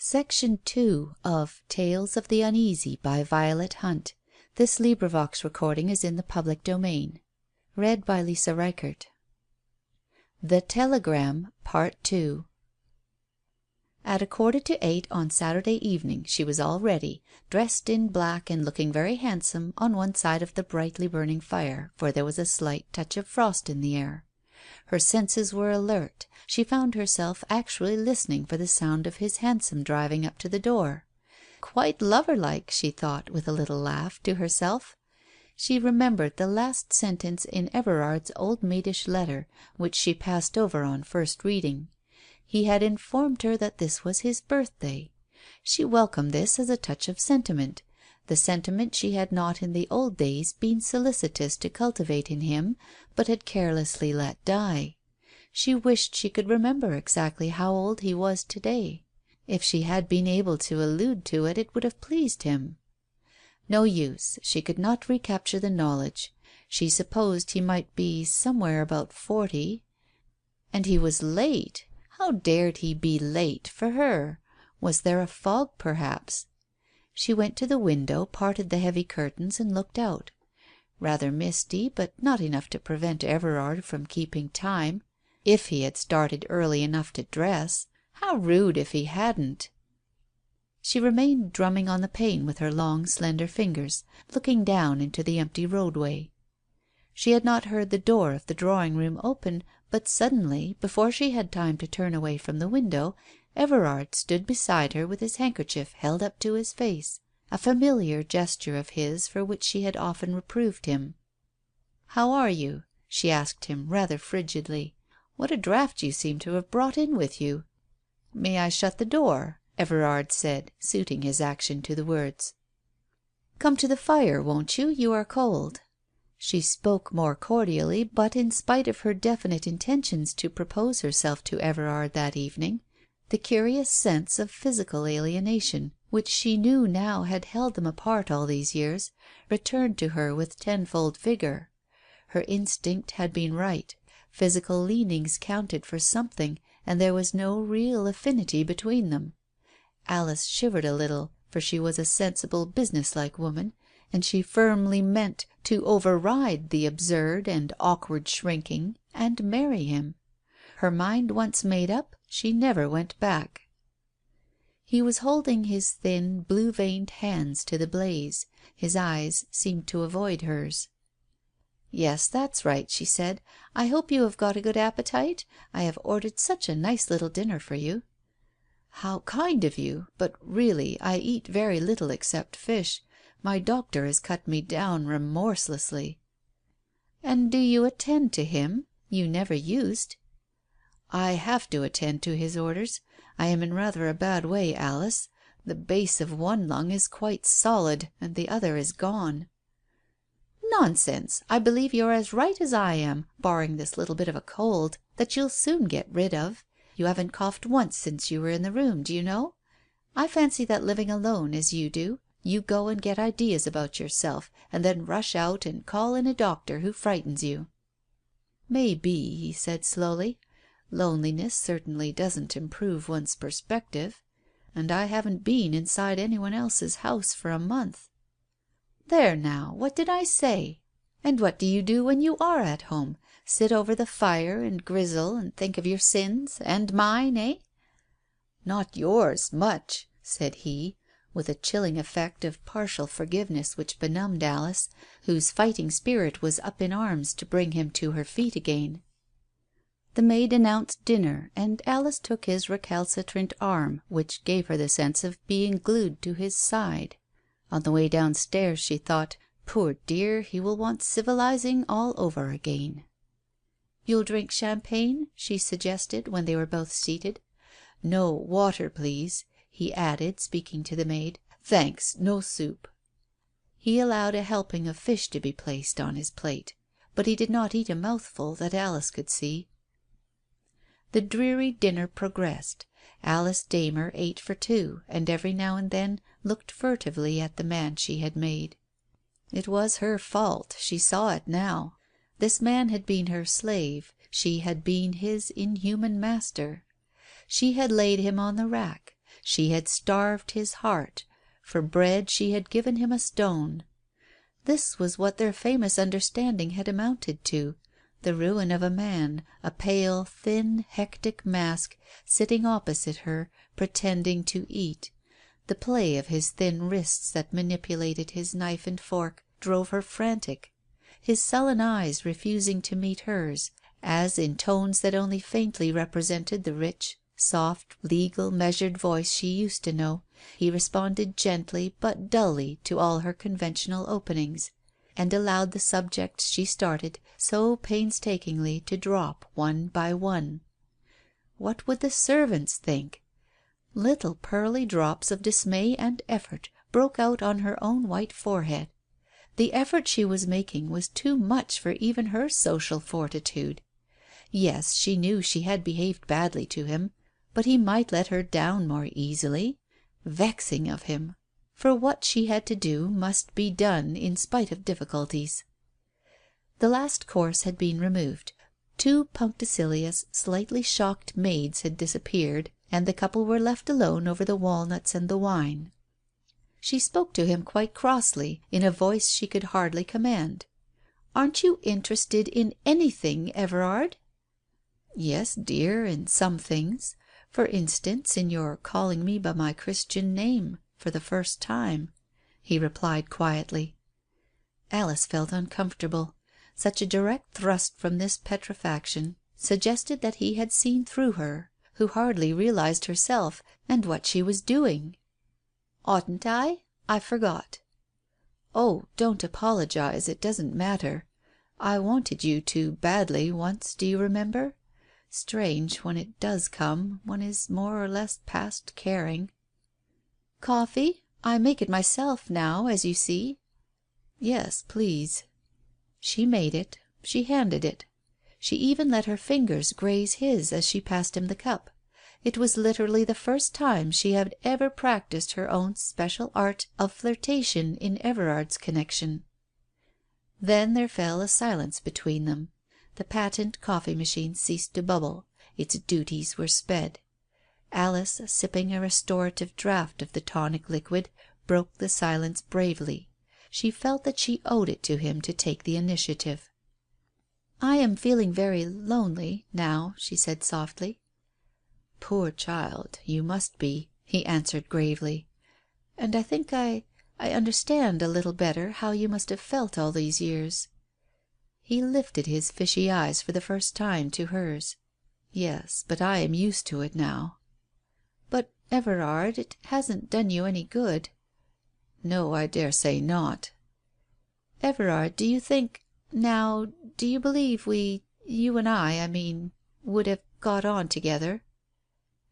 Section 2 of Tales of the Uneasy by Violet Hunt. This recording is in the public domain. Read by Lisa Reichert. The Telegram, Part 2. At 7:45 on Saturday evening she was all ready, dressed in black and looking very handsome on one side of the brightly burning fire, for there was a slight touch of frost in the air. Her senses were alert. She found herself actually listening for the sound of his hansom driving up to the door. Quite lover-like, she thought, with a little laugh, to herself. She remembered the last sentence in Everard's old maidish letter, which she passed over on first reading. He had informed her that this was his birthday. She welcomed this as a touch of sentiment, the sentiment she had not in the old days been solicitous to cultivate in him, but had carelessly let die. She wished she could remember exactly how old he was to day. If she had been able to allude to it, it would have pleased him. No use, she could not recapture the knowledge. She supposed he might be somewhere about 40. And he was late. How dared he be late for her? Was there a fog, perhaps? She went to the window, parted the heavy curtains, and looked out. Rather misty, but not enough to prevent Everard from keeping time. If he had started early enough to dress. How rude if he hadn't. She remained drumming on the pane with her long, slender fingers, looking down into the empty roadway. She had not heard the door of the drawing-room open, but suddenly, before she had time to turn away from the window, Everard stood beside her with his handkerchief held up to his face, a familiar gesture of his for which she had often reproved him. "How are you?" she asked him rather frigidly. "What a draught you seem to have brought in with you." "May I shut the door?" Everard said, suiting his action to the words. "Come to the fire, won't you? You are cold." She spoke more cordially, but in spite of her definite intentions to propose herself to Everard that evening, the curious sense of physical alienation, which she knew now had held them apart all these years, returned to her with tenfold vigour. Her instinct had been right. Physical leanings counted for something, and there was no real affinity between them. Alice shivered a little, for she was a sensible, businesslike woman, and she firmly meant to override the absurd and awkward shrinking and marry him. Her mind once made up, she never went back. He was holding his thin, blue-veined hands to the blaze. His eyes seemed to avoid hers. "Yes, that's right," she said. "I hope you have got a good appetite? I have ordered such a nice little dinner for you." "How kind of you. But really I eat very little except fish. My doctor has cut me down remorselessly." "And do you attend to him? You never used." "I have to attend to his orders. I am in rather a bad way, Alice. The base of one lung is quite solid, and the other is gone." "Nonsense. I believe you're as right as I am, barring this little bit of a cold, that you'll soon get rid of. You haven't coughed once since you were in the room, do you know? I fancy that living alone, as you do, you go and get ideas about yourself, and then rush out and call in a doctor who frightens you." "Maybe," he said slowly. "Loneliness certainly doesn't improve one's perspective. And I haven't been inside anyone else's house for a month." "There now, what did I say? And what do you do when you are at home? Sit over the fire and grizzle and think of your sins and mine, eh?" "Not yours, much," said he, with a chilling effect of partial forgiveness which benumbed Alice, whose fighting spirit was up in arms to bring him to her feet again. The maid announced dinner, and Alice took his recalcitrant arm, which gave her the sense of being glued to his side. On the way downstairs she thought, "Poor dear, he will want civilizing all over again." "You'll drink champagne?" she suggested, when they were both seated. "No, water, please," he added, speaking to the maid. "Thanks, no soup." He allowed a helping of fish to be placed on his plate, but he did not eat a mouthful that Alice could see. The dreary dinner progressed. Alice Damer ate for two, and every now and then looked furtively at the man she had made. It was her fault, she saw it now. This man had been her slave, she had been his inhuman master. She had laid him on the rack. She had starved his heart. For bread she had given him a stone. This was what their famous understanding had amounted to, the ruin of a man, a pale, thin, hectic mask, sitting opposite her, pretending to eat. The play of his thin wrists that manipulated his knife and fork drove her frantic. His sullen eyes refusing to meet hers, as, in tones that only faintly represented the rich, soft, legal, measured voice she used to know, he responded gently but dully to all her conventional openings, and allowed the subjects she started so painstakingly to drop one by one. What would the servants think? Little pearly drops of dismay and effort broke out on her own white forehead. The effort she was making was too much for even her social fortitude. Yes, she knew she had behaved badly to him, but he might let her down more easily. Vexing of him. For what she had to do must be done in spite of difficulties. The last course had been removed. 2 punctilious, slightly shocked maids had disappeared, and the couple were left alone over the walnuts and the wine. She spoke to him quite crossly, in a voice she could hardly command. "Aren't you interested in anything, Everard?" "Yes, dear, in some things. For instance, in your calling me by my Christian name for the first time," he replied quietly. Alice felt uncomfortable. Such a direct thrust from this petrifaction suggested that he had seen through her, who hardly realized herself and what she was doing. "Oughtn't I? I forgot." "Oh, don't apologize. It doesn't matter. I wanted you to badly once, do you remember? Strange, when it does come, one is more or less past caring." "Coffee? I make it myself now, as you see." "Yes, please." She made it. She handed it. She even let her fingers graze his as she passed him the cup. It was literally the first time she had ever practised her own special art of flirtation in Everard's connection. Then there fell a silence between them. The patent coffee machine ceased to bubble. Its duties were sped. Alice, sipping a restorative draught of the tonic liquid, broke the silence bravely. She felt that she owed it to him to take the initiative. "I am feeling very lonely now," she said softly. "Poor child, you must be," he answered gravely. "And I think I understand a little better how you must have felt all these years." He lifted his fishy eyes for the first time to hers. "Yes, but I am used to it now." "But, Everard, it hasn't done you any good." "No, I dare say not." "Everard, do you think now, do you believe you and I mean, would have got on together?"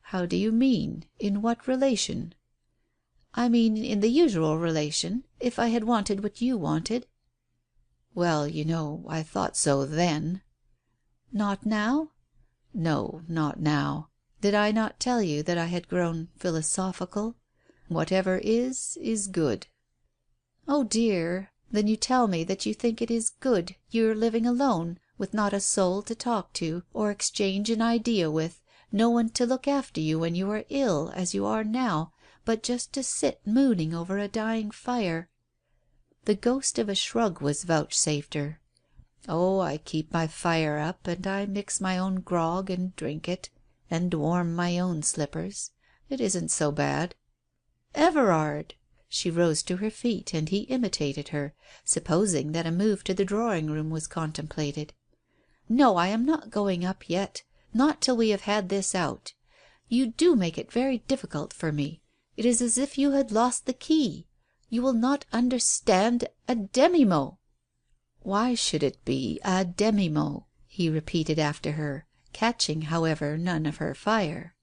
"How do you mean? In what relation?" "I mean in the usual relation, if I had wanted what you wanted." "Well, you know, I thought so then." "Not now?" "No, not now. Did I not tell you that I had grown philosophical? Whatever is good." "Oh dear. Then you tell me that you think it is good you're living alone, with not a soul to talk to, or exchange an idea with, no one to look after you when you are ill, as you are now, but just to sit mooning over a dying fire." The ghost of a shrug was vouchsafed her. "Oh, I keep my fire up, and I mix my own grog and drink it, and warm my own slippers. It isn't so bad." "Everard!" She rose to her feet, and he imitated her, supposing that a move to the drawing room was contemplated. "No, I am not going up yet. Not till we have had this out. You do make it very difficult for me. It is as if you had lost the key. You will not understand a demi-mot." "Why should it be a demi-mot?" he repeated after her, catching, however, none of her fire.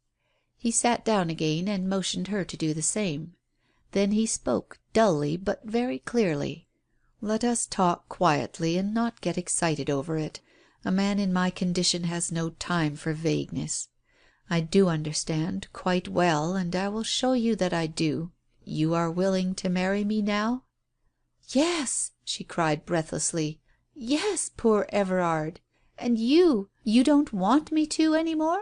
He sat down again and motioned her to do the same. Then he spoke, dully but very clearly. "Let us talk quietly and not get excited over it. A man in my condition has no time for vagueness. I do understand quite well, and I will show you that I do. You are willing to marry me now?" "Yes," she cried breathlessly. "Yes, poor Everard. And you don't want me to any more?"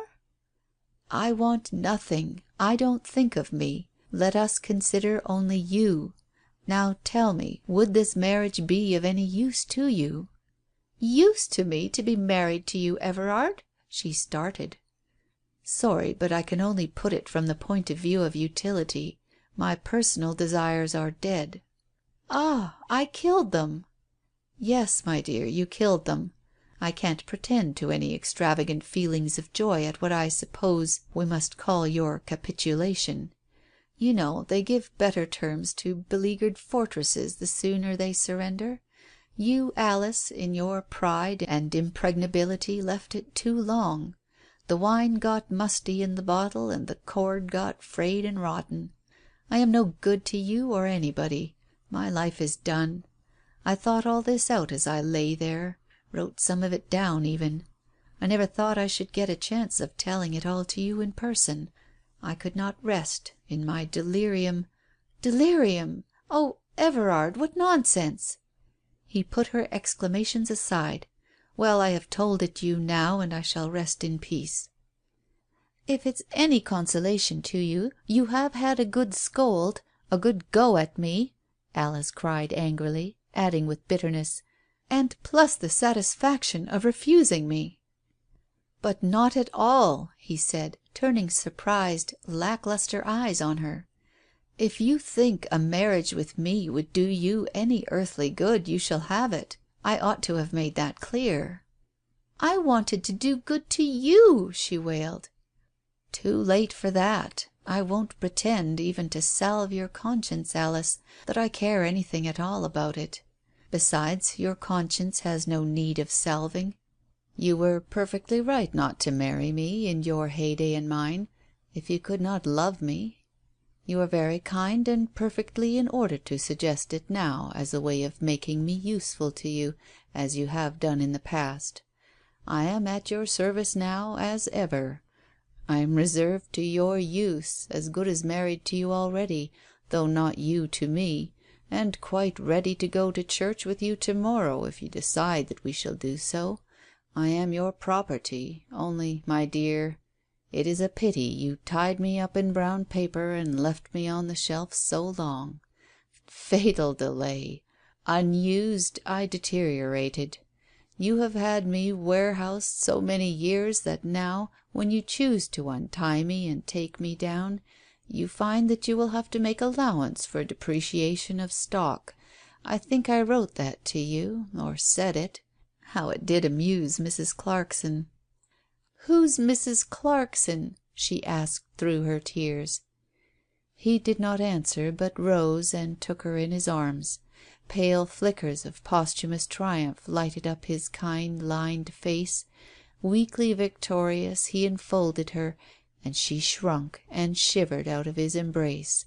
I want nothing. I don't think of me. Let us consider only you. Now tell me, would this marriage be of any use to you?" "Use to me to be married to you, Everard?" She started. "Sorry, but I can only put it from the point of view of utility. My personal desires are dead." "Ah, I killed them." "Yes, my dear, you killed them. I can't pretend to any extravagant feelings of joy at what I suppose we must call your capitulation. You know they give better terms to beleaguered fortresses the sooner they surrender. You, Alice, in your pride and impregnability, left it too long. The wine got musty in the bottle, and the cord got frayed and rotten. I am no good to you or anybody. My life is done. I thought all this out as I lay there, wrote some of it down even. I never thought I should get a chance of telling it all to you in person. I could not rest in my delirium." "Delirium! Oh, Everard, what nonsense!" He put her exclamations aside. "Well, I have told it you now, and I shall rest in peace." "If it's any consolation to you, you have had a good scold, a good go at me," Alice cried angrily, adding with bitterness, "and plus the satisfaction of refusing me." "But not at all," he said, turning surprised, lack-lustre eyes on her. "If you think a marriage with me would do you any earthly good, you shall have it. I ought to have made that clear." "I wanted to do good to you," she wailed. "Too late for that. I won't pretend, even to salve your conscience, Alice, that I care anything at all about it. Besides, your conscience has no need of salving. You were perfectly right not to marry me in your heyday and mine, if you could not love me. You are very kind and perfectly in order to suggest it now as a way of making me useful to you, as you have done in the past. I am at your service now as ever. I am reserved to your use, as good as married to you already, though not you to me, and quite ready to go to church with you to morrow if you decide that we shall do so. I am your property, only, my dear, it is a pity you tied me up in brown paper and left me on the shelf so long. Fatal delay. Unused, I deteriorated. You have had me warehoused so many years that now, when you choose to untie me and take me down, you find that you will have to make allowance for depreciation of stock. I think I wrote that to you, or said it. How it did amuse Mrs. Clarkson." "Who's Mrs. Clarkson?" she asked through her tears. He did not answer, but rose and took her in his arms. Pale flickers of posthumous triumph lighted up his kind lined face. Weakly victorious, he enfolded her, and she shrunk and shivered out of his embrace.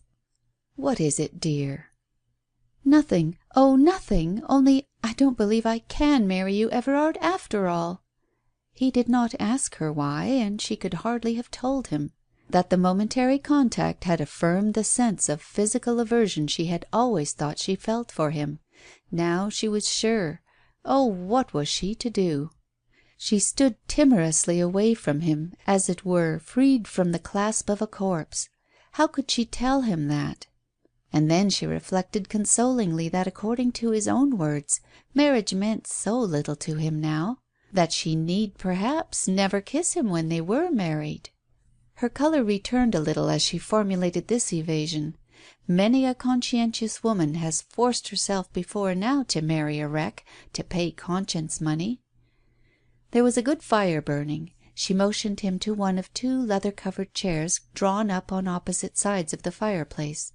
"What is it, dear?" "Nothing. Oh, nothing. Only I don't believe I can marry you, Everard, after all." He did not ask her why, and she could hardly have told him. That the momentary contact had affirmed the sense of physical aversion she had always thought she felt for him. Now she was sure. Oh, what was she to do? She stood timorously away from him, as it were, freed from the clasp of a corpse. How could she tell him that? And then she reflected consolingly that, according to his own words, marriage meant so little to him now, that she need perhaps never kiss him when they were married. Her colour returned a little as she formulated this evasion. Many a conscientious woman has forced herself before now to marry a wreck, to pay conscience money. There was a good fire burning. She motioned him to one of two leather-covered chairs drawn up on opposite sides of the fireplace.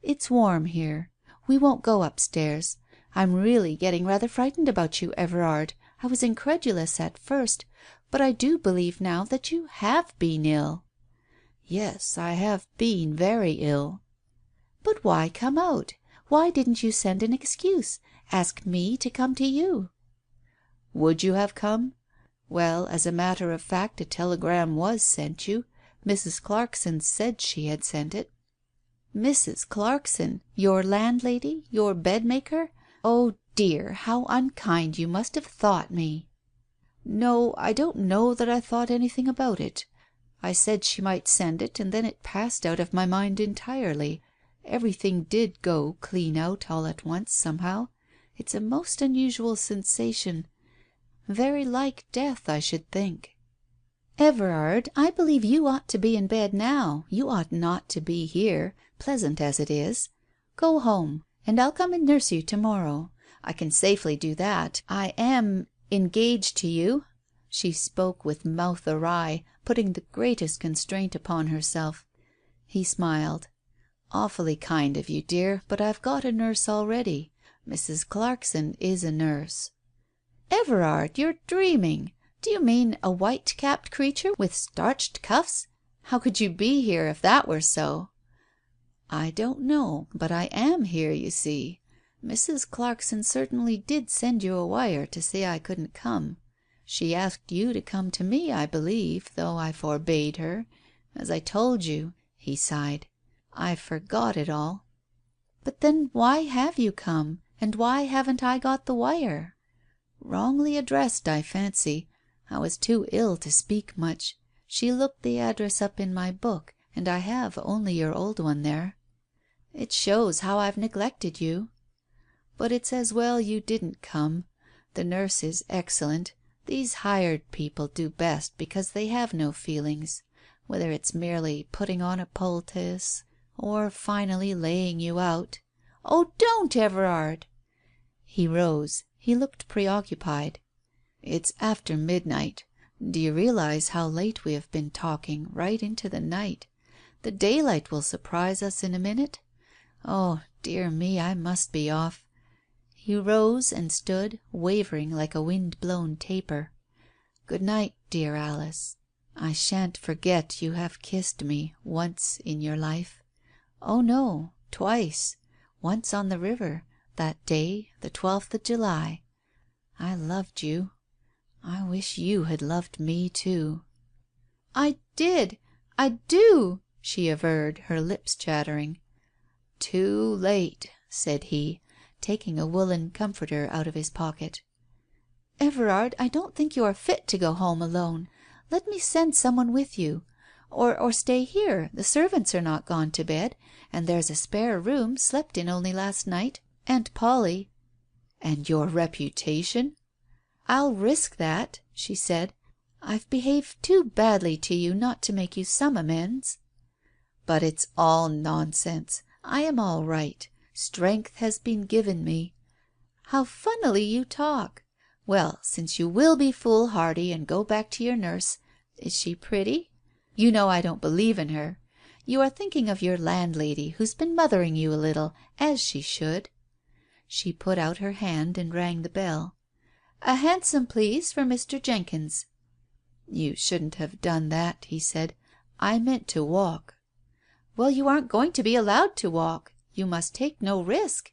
"It's warm here. We won't go upstairs. I'm really getting rather frightened about you, Everard. I was incredulous at first, but I do believe now that you have been ill." "Yes, I have been very ill." "But why come out? Why didn't you send an excuse? Ask me to come to you?" "Would you have come? Well, as a matter of fact, a telegram was sent you. Mrs. Clarkson said she had sent it." "Mrs. Clarkson? Your landlady? Your bedmaker? Oh dear, how unkind you must have thought me." "No, I don't know that I thought anything about it. I said she might send it, and then it passed out of my mind entirely. Everything did go clean out all at once, somehow. It's a most unusual sensation. Very like death, I should think." "Everard, I believe you ought to be in bed now. You ought not to be here, pleasant as it is. Go home, and I'll come and nurse you to morrow. I can safely do that. I am engaged to you." She spoke with mouth awry, putting the greatest constraint upon herself. He smiled. "Awfully kind of you, dear, but I've got a nurse already. Mrs. Clarkson is a nurse." "Everard, you're dreaming. Do you mean a white-capped creature with starched cuffs? How could you be here if that were so?" "I don't know, but I am here, you see. Mrs. Clarkson certainly did send you a wire to say I couldn't come. She asked you to come to me, I believe, though I forbade her. As I told you," he sighed, "I forgot it all." "But then why have you come? And why haven't I got the wire?" "Wrongly addressed, I fancy. I was too ill to speak much. She looked the address up in my book, and I have only your old one there. It shows how I've neglected you. But it's as well you didn't come. The nurse is excellent. These hired people do best because they have no feelings, whether it's merely putting on a poultice or finally laying you out." "Oh, don't, Everard!" He rose. He looked preoccupied. "It's after midnight. Do you realize how late we have been talking, right into the night? The daylight will surprise us in a minute. Oh, dear me, I must be off." He rose and stood, wavering like a wind-blown taper. "Good night, dear Alice. I shan't forget you have kissed me once in your life. Oh no, twice. Once on the river, that day, the 12th of July. I loved you. I wish you had loved me too." "I did. I do," she averred, her lips chattering. "Too late," said he, taking a woollen comforter out of his pocket. "Everard, I don't think you are fit to go home alone. Let me send someone with you. Or stay here. The servants are not gone to bed, and there's a spare room, slept in only last night. Aunt Polly—" "And your reputation?" "I'll risk that," she said. "I've behaved too badly to you not to make you some amends." "But it's all nonsense. I am all right. Strength has been given me." "How funnily you talk. Well, since you will be foolhardy and go back to your nurse, is she pretty? You know I don't believe in her. You are thinking of your landlady, who's been mothering you a little, as she should." She put out her hand and rang the bell. "A hansom, please, for Mr. Jenkins." "You shouldn't have done that," he said. "I meant to walk." "Well, you aren't going to be allowed to walk. You must take no risk.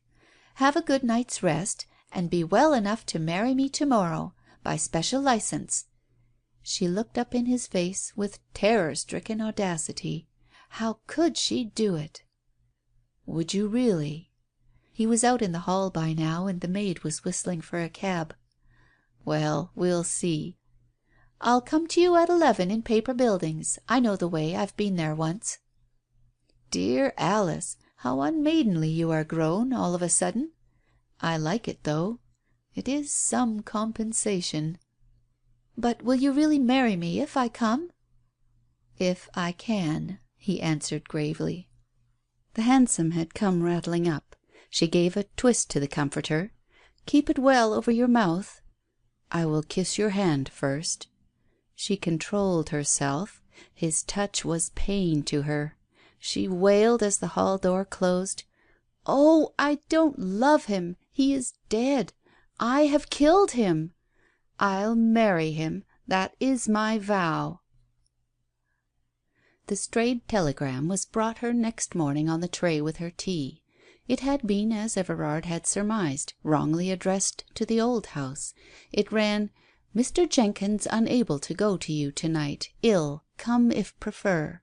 Have a good night's rest, and be well enough to marry me to morrow, by special licence." She looked up in his face with terror-stricken audacity. How could she do it? "Would you really?" He was out in the hall by now, and the maid was whistling for a cab. "Well, we'll see." "I'll come to you at 11 in Paper Buildings. I know the way. I've been there once." "Dear Alice, how unmaidenly you are grown all of a sudden. I like it, though. It is some compensation." "But will you really marry me if I come?" "If I can," he answered gravely. The hansom had come rattling up. She gave a twist to the comforter. "Keep it well over your mouth." "I will kiss your hand first." She controlled herself. His touch was pain to her. She wailed as the hall door closed. "Oh, I don't love him. He is dead. I have killed him. I'll marry him. That is my vow." The strayed telegram was brought her next morning on the tray with her tea. It had been, as Everard had surmised, wrongly addressed to the old house. It ran: "Mr. Jenkins unable to go to you to night. Ill. Come if prefer."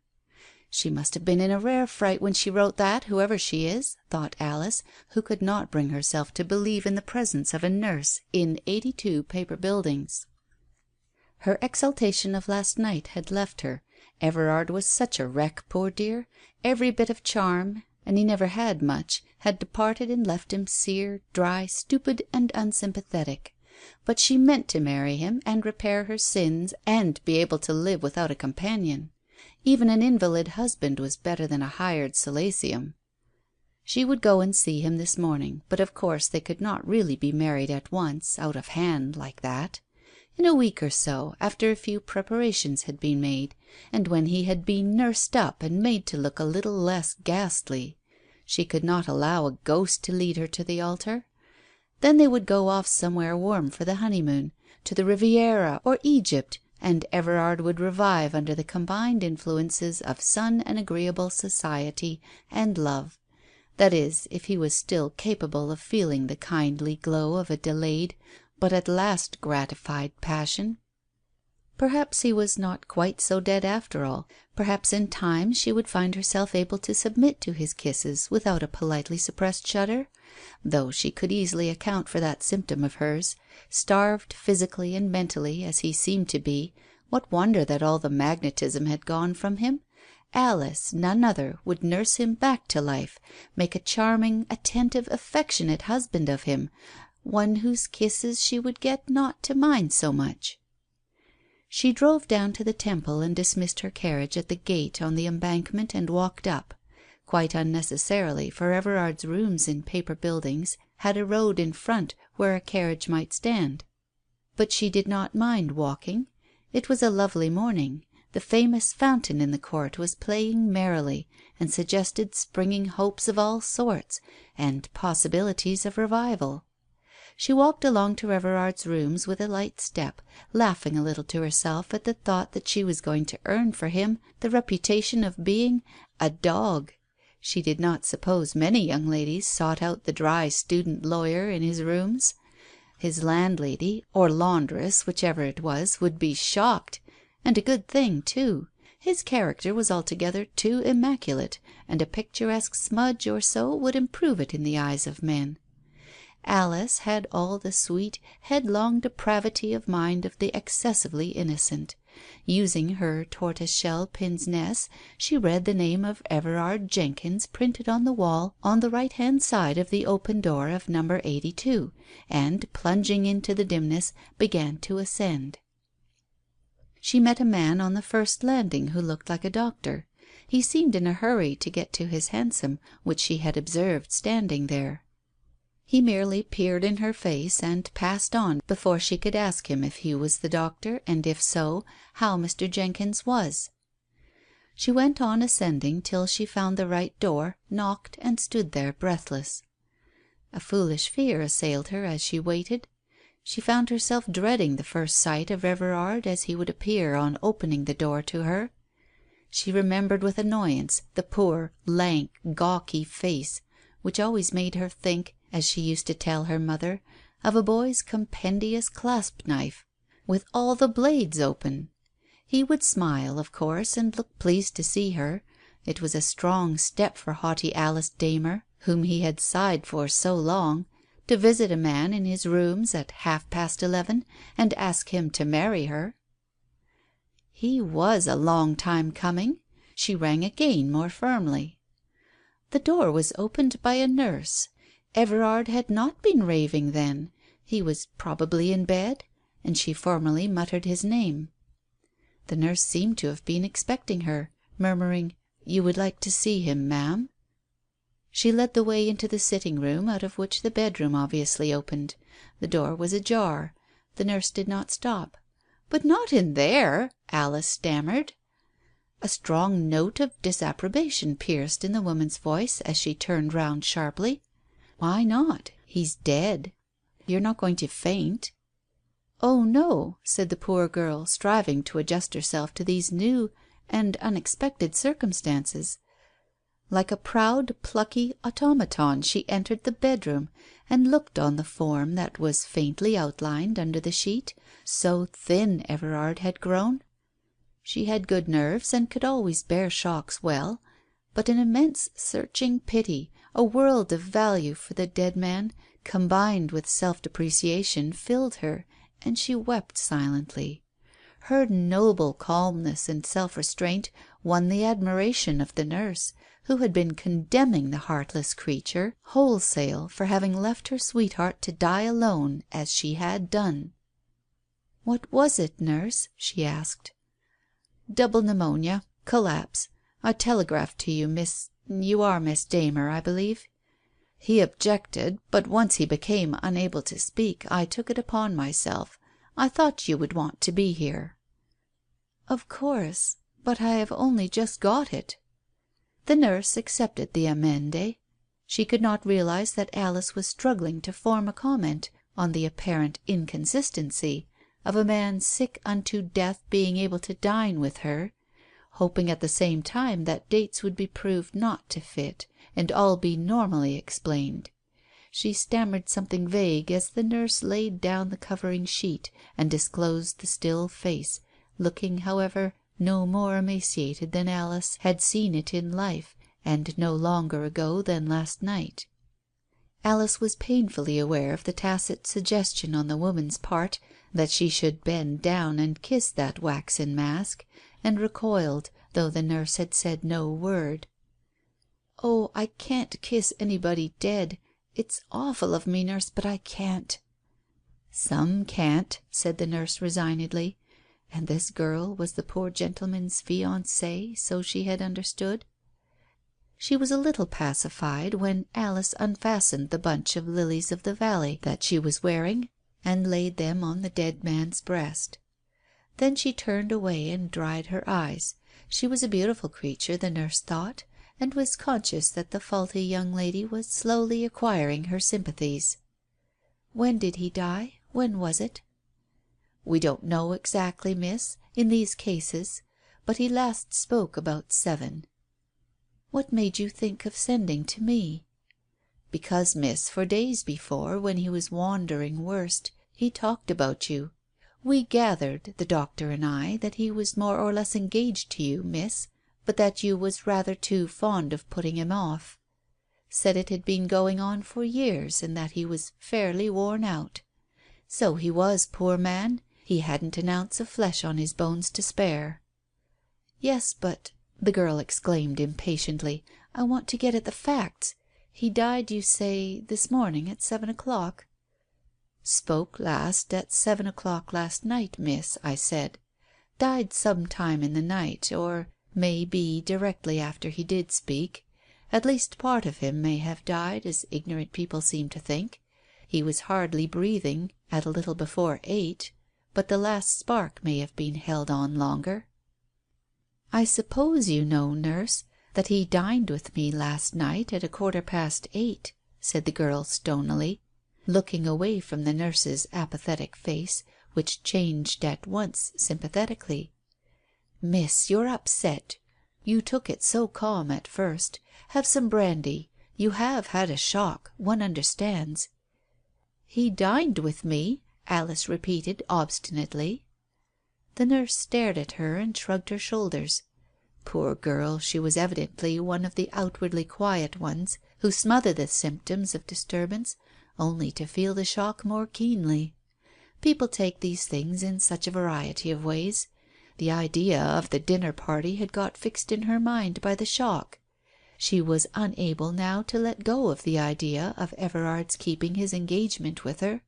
She must have been in a rare fright when she wrote that, whoever she is, thought Alice, who could not bring herself to believe in the presence of a nurse in 82 Paper Buildings. Her exaltation of last night had left her, Everard was such a wreck, poor dear. Every bit of charm, and he never had much, had departed and left him sere, dry, stupid and unsympathetic. But she meant to marry him and repair her sins and be able to live without a companion. Even an invalid husband was better than a hired solacium. She would go and see him this morning, but of course they could not really be married at once, out of hand, like that. In a week or so, after a few preparations had been made, and when he had been nursed up and made to look a little less ghastly. She could not allow a ghost to lead her to the altar. Then they would go off somewhere warm for the honeymoon, to the Riviera or Egypt, and Everard would revive under the combined influences of sun and agreeable society and love. That is, if he was still capable of feeling the kindly glow of a delayed but at last gratified passion. Perhaps he was not quite so dead after all. Perhaps in time she would find herself able to submit to his kisses without a politely suppressed shudder. Though she could easily account for that symptom of hers. Starved physically and mentally as he seemed to be, what wonder that all the magnetism had gone from him? Alice, none other, would nurse him back to life, make a charming, attentive, affectionate husband of him, one whose kisses she would get not to mind so much. She drove down to the Temple and dismissed her carriage at the gate on the embankment and walked up. Quite unnecessarily, for Everard's rooms in Paper Buildings had a road in front where a carriage might stand. But she did not mind walking. It was a lovely morning. The famous fountain in the court was playing merrily, and suggested springing hopes of all sorts, and possibilities of revival. She walked along to Everard's rooms with a light step, laughing a little to herself at the thought that she was going to earn for him the reputation of being a dog. She did not suppose many young ladies sought out the dry student lawyer in his rooms. His landlady, or laundress, whichever it was, would be shocked. And a good thing, too. His character was altogether too immaculate, and a picturesque smudge or so would improve it in the eyes of men. Alice had all the sweet, headlong depravity of mind of the excessively innocent. Using her tortoise-shell pince nez, she read the name of Everard Jenkins printed on the wall on the right-hand side of the open door of number 82, and, plunging into the dimness, began to ascend. She met a man on the first landing who looked like a doctor. He seemed in a hurry to get to his hansom, which she had observed standing there. He merely peered in her face and passed on before she could ask him if he was the doctor, and if so, how Mr. Jenkins was. She went on ascending till she found the right door, knocked, and stood there breathless. A foolish fear assailed her as she waited. She found herself dreading the first sight of Everard as he would appear on opening the door to her. She remembered with annoyance the poor, lank, gawky face, which always made her think, as she used to tell her mother, of a boy's compendious clasp-knife, with all the blades open. He would smile, of course, and look pleased to see her. It was a strong step for haughty Alice Damer, whom he had sighed for so long, to visit a man in his rooms at 11:30 and ask him to marry her. He was a long time coming. She rang again more firmly. The door was opened by a nurse. Everard had not been raving then. He was probably in bed, and she formally muttered his name. The nurse seemed to have been expecting her, murmuring, "You would like to see him, ma'am?" She led the way into the sitting room, out of which the bedroom obviously opened. The door was ajar. The nurse did not stop. "But not in there," Alice stammered. A strong note of disapprobation pierced in the woman's voice as she turned round sharply. "Why not? He's dead. You're not going to faint?" "Oh, no," said the poor girl, striving to adjust herself to these new and unexpected circumstances. Like a proud, plucky automaton she entered the bedroom and looked on the form that was faintly outlined under the sheet. So thin Everard had grown. She had good nerves and could always bear shocks well, but an immense searching pity, a world of value for the dead man, combined with self-depreciation, filled her, and she wept silently. Her noble calmness and self-restraint won the admiration of the nurse, who had been condemning the heartless creature wholesale for having left her sweetheart to die alone as she had done. "What was it, nurse?" she asked. "Double pneumonia. Collapse. I telegraphed to you, you are Miss Damer, I believe? He objected, but once he became unable to speak I took it upon myself. I thought you would want to be here." "Of course. But I have only just got it." The nurse accepted the amende. She could not realize that Alice was struggling to form a comment on the apparent inconsistency of a man sick unto death being able to dine with her, hoping at the same time that dates would be proved not to fit and all be normally explained. She stammered something vague as the nurse laid down the covering sheet and disclosed the still face, looking, however, no more emaciated than Alice had seen it in life, and no longer ago than last night. Alice was painfully aware of the tacit suggestion on the woman's part that she should bend down and kiss that waxen mask, and recoiled, though the nurse had said no word. "Oh, I can't kiss anybody dead. It's awful of me, nurse, but I can't." "Some can't," said the nurse resignedly. And this girl was the poor gentleman's fiancée, so she had understood. She was a little pacified when Alice unfastened the bunch of lilies of the valley that she was wearing and laid them on the dead man's breast. Then she turned away and dried her eyes. She was a beautiful creature, the nurse thought, and was conscious that the faulty young lady was slowly acquiring her sympathies. "When did he die? When was it?" "We don't know exactly, miss, in these cases, but he last spoke about 7. "What made you think of sending to me?" "Because, miss, for days before, when he was wandering worst, he talked about you. We gathered, the doctor and I, that he was more or less engaged to you, miss, but that you was rather too fond of putting him off. Said it had been going on for years, and that he was fairly worn out. So he was, poor man. He hadn't an ounce of flesh on his bones to spare." "Yes, but," the girl exclaimed impatiently, "I want to get at the facts. He died, you say, this morning at 7 o'clock?" "Spoke last at 7 o'clock last night, miss," I said. "Died some time in the night, or may be directly after he did speak. At least part of him may have died, as ignorant people seem to think. He was hardly breathing at a little before 8, but the last spark may have been held on longer." "I suppose you know, nurse, that he dined with me last night at 8:15, said the girl stonily, looking away from the nurse's apathetic face, which changed at once sympathetically. "Miss, you're upset. You took it so calm at first. Have some brandy. You have had a shock, one understands." "He dined with me," Alice repeated obstinately. The nurse stared at her and shrugged her shoulders. Poor girl, she was evidently one of the outwardly quiet ones, who smother the symptoms of disturbance, only to feel the shock more keenly. People take these things in such a variety of ways. The idea of the dinner party had got fixed in her mind by the shock. She was unable now to let go of the idea of Everard's keeping his engagement with her.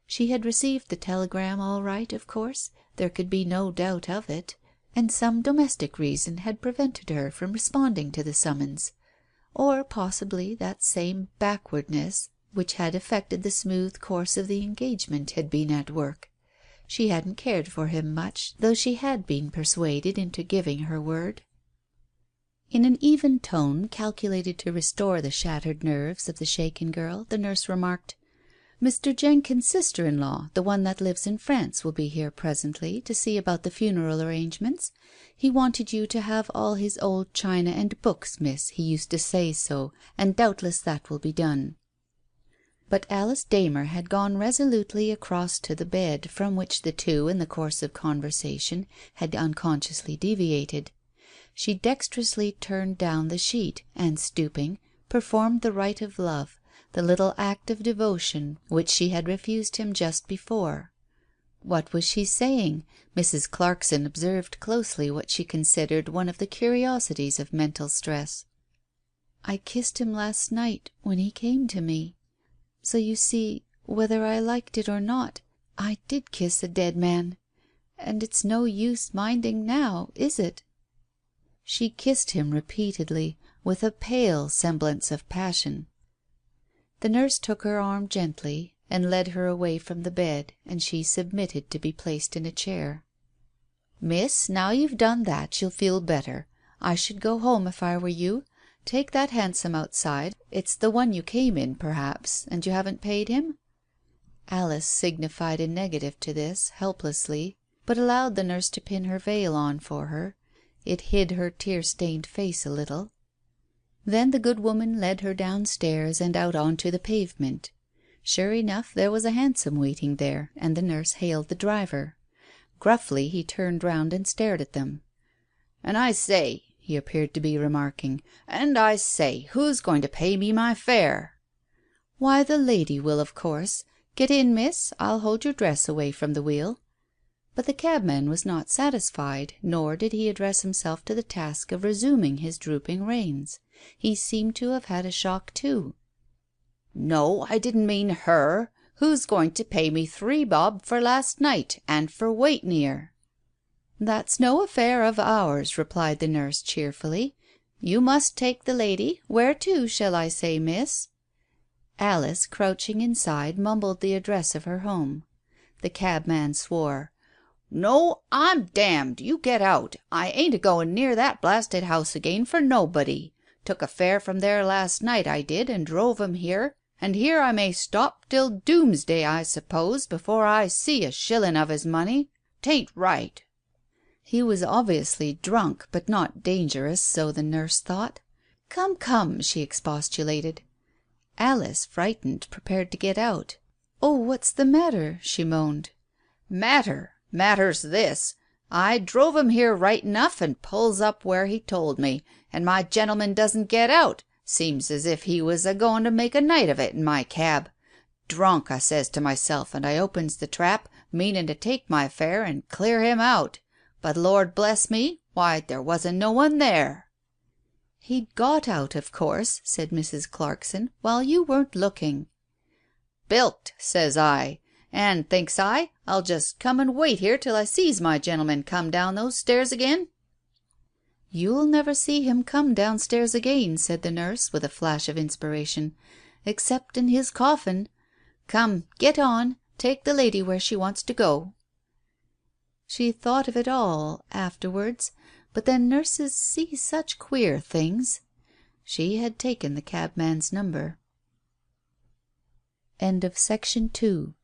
She had received the telegram all right, of course, there could be no doubt of it, and some domestic reason had prevented her from responding to the summons. Or possibly that same backwardness which had affected the smooth course of the engagement had been at work. She hadn't cared for him much, though she had been persuaded into giving her word. In an even tone calculated to restore the shattered nerves of the shaken girl, the nurse remarked, "Mr. Jenkins's sister-in-law, the one that lives in France, will be here presently to see about the funeral arrangements. He wanted you to have all his old china and books, miss, he used to say so, and doubtless that will be done." But Alice Damer had gone resolutely across to the bed, from which the two, in the course of conversation, had unconsciously deviated. She dexterously turned down the sheet, and stooping, performed the rite of love, the little act of devotion which she had refused him just before. What was she saying? Mrs. Clarkson observed closely what she considered one of the curiosities of mental stress. "I kissed him last night when he came to me. So you see, whether I liked it or not, I did kiss a dead man. And it's no use minding now, is it?" She kissed him repeatedly, with a pale semblance of passion. The nurse took her arm gently and led her away from the bed, and she submitted to be placed in a chair. "Miss, now you've done that, you'll feel better. I should go home if I were you. Take that hansom outside. It's the one you came in, perhaps, and you haven't paid him?" Alice signified a negative to this, helplessly, but allowed the nurse to pin her veil on for her. It hid her tear-stained face a little. Then the good woman led her downstairs and out on to the pavement. Sure enough, there was a hansom waiting there, and the nurse hailed the driver. Gruffly he turned round and stared at them. "And I say," he appeared to be remarking, "and I say, who's going to pay me my fare?" "Why, the lady will, of course. Get in, miss. I'll hold your dress away from the wheel." But the cabman was not satisfied, nor did he address himself to the task of resuming his drooping reins. He seemed to have had a shock too. "No, I didn't mean her. Who's going to pay me 3 bob for last night, and for waiting here?" "That's no affair of ours," replied the nurse cheerfully. "You must take the lady. Where to, shall I say, miss?" Alice, crouching inside, mumbled the address of her home. The cabman swore. "No, I'm damned. You get out. I ain't a-going near that blasted house again for nobody. Took a fare from there last night, I did, and drove 'em here, and here I may stop till doomsday, I suppose, before I see a shillin' of his money. 'Tain't right." He was obviously drunk, but not dangerous, so the nurse thought. "Come, come," she expostulated. Alice, frightened, prepared to get out. "Oh, what's the matter?" she moaned. Matter's this. I drove him here right enough, and pulls up where he told me, and my gentleman doesn't get out. Seems as if he was a-going to make a night of it in my cab. Drunk, I says to myself, and I opens the trap, meaning to take my fare and clear him out. But Lord bless me, why, there wasn't no one there." "He'd got out, of course," said Mrs. Clarkson, "while you weren't looking." "Bilked," says I. And thinks I'll just come and wait here till I sees my gentleman come down those stairs again." "You'll never see him come downstairs again," said the nurse, with a flash of inspiration, "except in his coffin. Come, get on. Take the lady where she wants to go." She thought of it all afterwards, but then nurses see such queer things. She had taken the cabman's number. End of section 2.